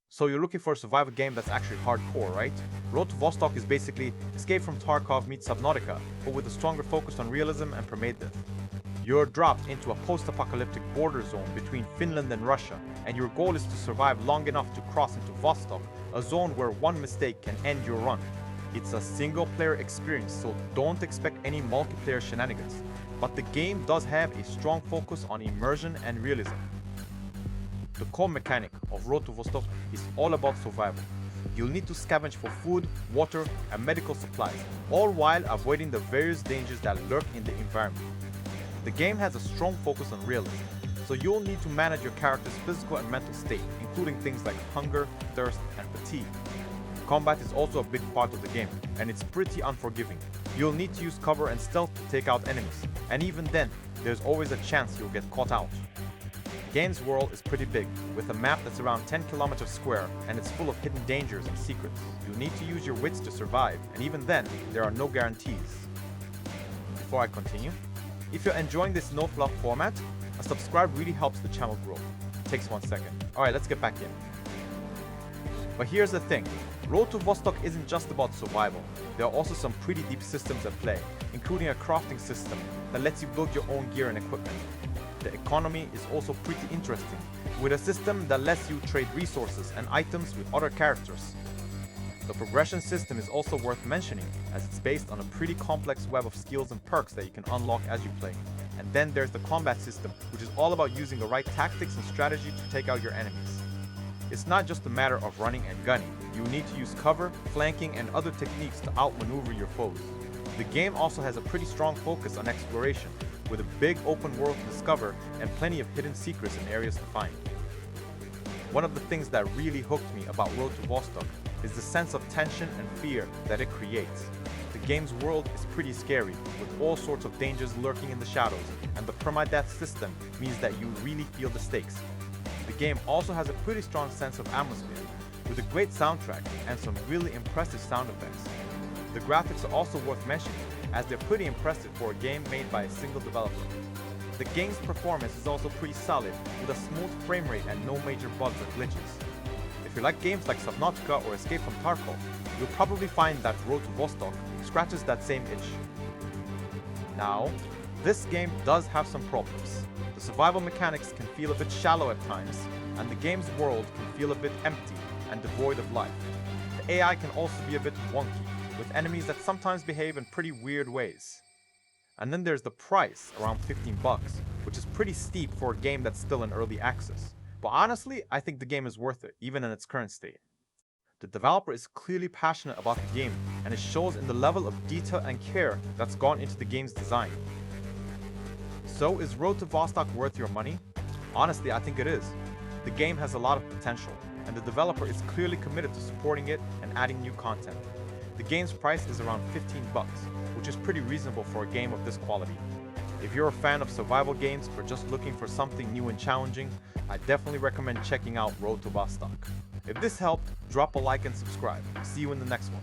So you're looking for a survival game that's actually hardcore, right? Road to Vostok is basically Escape from Tarkov meets Subnautica, but with a stronger focus on realism and permadeath. You're dropped into a post-apocalyptic border zone between Finland and Russia, and your goal is to survive long enough to cross into Vostok, a zone where one mistake can end your run. It's a single-player experience, so don't expect any multiplayer shenanigans. But the game does have a strong focus on immersion and realism. The core mechanic of Road to Vostok is all about survival. You'll need to scavenge for food, water, and medical supplies, all while avoiding the various dangers that lurk in the environment. The game has a strong focus on realism, so you'll need to manage your character's physical and mental state, including things like hunger, thirst, and fatigue. Combat is also a big part of the game, and it's pretty unforgiving. You'll need to use cover and stealth to take out enemies, and even then, there's always a chance you'll get caught out. The game's world is pretty big, with a map that's around 10 kilometers square, and it's full of hidden dangers and secrets. You'll need to use your wits to survive, and even then, there are no guarantees. Before I continue, if you're enjoying this no-fluff format, a subscribe really helps the channel grow. It takes 1 second. Alright, let's get back in. But here's the thing, Road to Vostok isn't just about survival. There are also some pretty deep systems at play, including a crafting system that lets you build your own gear and equipment. The economy is also pretty interesting, with a system that lets you trade resources and items with other characters. The progression system is also worth mentioning, as it's based on a pretty complex web of skills and perks that you can unlock as you play. And then there's the combat system, which is all about using the right tactics and strategy to take out your enemies. It's not just a matter of running and gunning. You need to use cover, flanking, and other techniques to outmaneuver your foes. The game also has a pretty strong focus on exploration, with a big open world to discover and plenty of hidden secrets and areas to find. One of the things that really hooked me about Road to Vostok is the sense of tension and fear that it creates. The game's world is pretty scary, with all sorts of dangers lurking in the shadows, and the permadeath system means that you really feel the stakes. The game also has a pretty strong sense of atmosphere, with a great soundtrack and some really impressive sound effects. The graphics are also worth mentioning, as they're pretty impressive for a game made by a single developer. The game's performance is also pretty solid, with a smooth frame rate and no major bugs or glitches. If you like games like Subnautica or Escape from Tarkov, you'll probably find that Road to Vostok scratches that same itch. Now, this game does have some problems. The survival mechanics can feel a bit shallow at times, and the game's world can feel a bit empty and devoid of life. The AI can also be a bit wonky, with enemies that sometimes behave in pretty weird ways. And then there's the price, around $15, which is pretty steep for a game that's still in early access. But honestly, I think the game is worth it, even in its current state. The developer is clearly passionate about the game, and it shows in the level of detail and care that's gone into the game's design. So is Road to Vostok worth your money? Honestly, I think it is. The game has a lot of potential, and the developer is clearly committed to supporting it and adding new content. The game's price is around $15, which is pretty reasonable for a game of this quality. If you're a fan of survival games or just looking for something new and challenging, I definitely recommend checking out Road to Vostok. If this helped, drop a like and subscribe. See you in the next one.